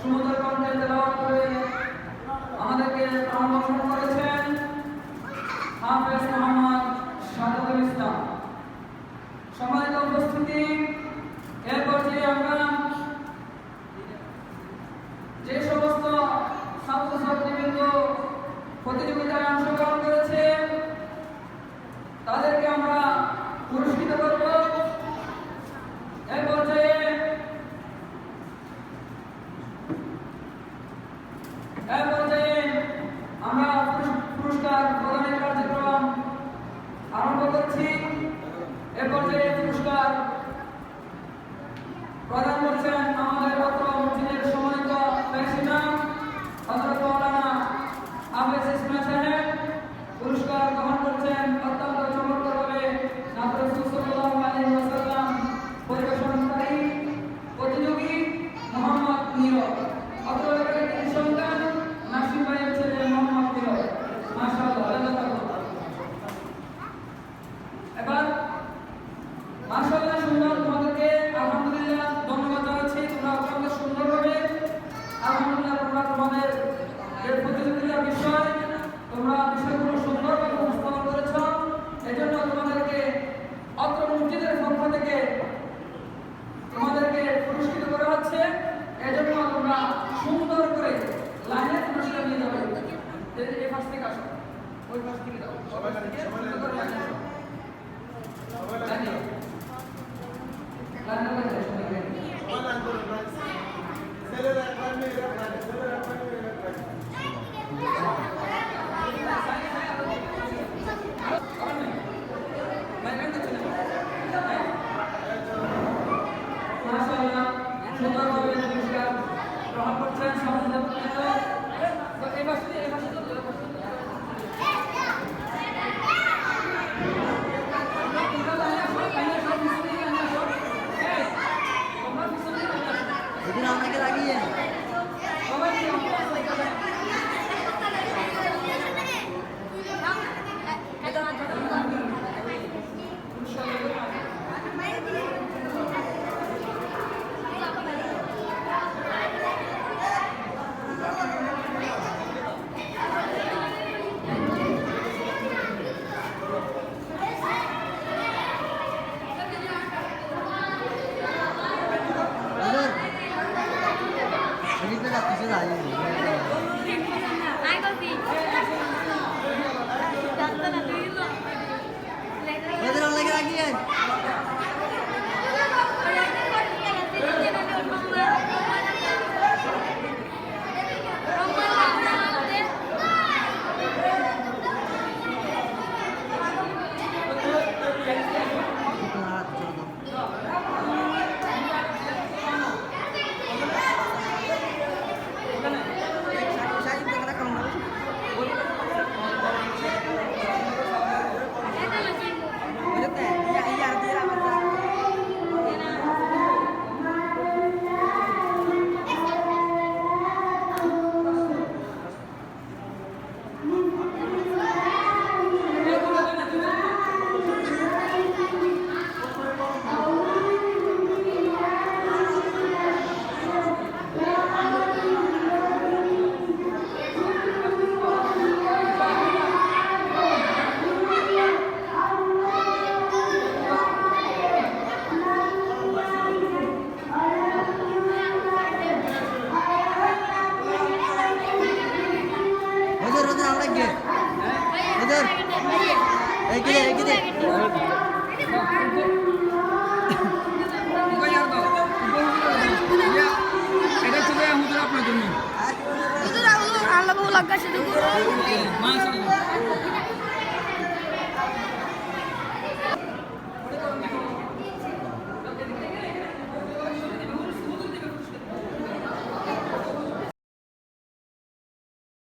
সুন্দর কণ্ঠে তেলাওয়াত করে আমাদেরকে প্রাণবর্ষণ করেছেন হাফেজ মোহাম্মদ সাদাতুল ইসলাম। সম্মানিত উপস্থিতি, এর পর্যায়ে আমরা যে সমস্ত ছাত্রছাত্রীবৃন্দ প্রতিযোগিতায় অংশগ্রহণ করেছে তাদেরকে আমরা পুরস্কৃত করব। এর পর্যায়ে আমরা পুরস্কার প্রদানের কার্যক্রম আরম্ভ করছি। এ পর্যায়ে পুরস্কার প্রদান করছেন আমাদের অত্র মসজিদের সম্মানিত প্রেসিডেন্ট হযরত মাওলানা হাফেজ ইসমাইল সাহেব। পুরস্কার গ্রহণ করছেন অত্যন্ত চমৎকারভাবে নবী রাসূল সাল্লাল্লাহু আলাইহি ওয়াসাল্লাম পরিবেশনকারী প্রতিযোগী মোহাম্মদ নীরব। অত্র এলাকার তিনি সন্তান নাসিম ভাইয়ের ছেলে মোহাম্মদ নীরব। মাশাআল্লাহ, জাযাকাল্লাহ। এবার মাশাআল্লাহ সুন্দর, তোমাদেরকে আলহামদুলিল্লাহ ধন্যবাদ জানাচ্ছি। তোমরা অত্যন্ত সুন্দরভাবে আলহামদুলিল্লাহ তোমাদের যে প্রতিযোগিতার বিষয় তোমরা বিষয়গুলো সুন্দরভাবে উপস্থাপন করেছ। এজন্য তোমাদেরকে অত্র মসজিদের পক্ষ থেকে তোমাদেরকে পুরস্কৃত করা হচ্ছে। এজন্য তোমরা সুন্দর করে লাইনে পুরস্কার নিয়ে যাবে। এই পাশ থেকে আসো, ওই পাশ থেকে যাও, সবাই সুন্দর করে লাইনে আসো। Allah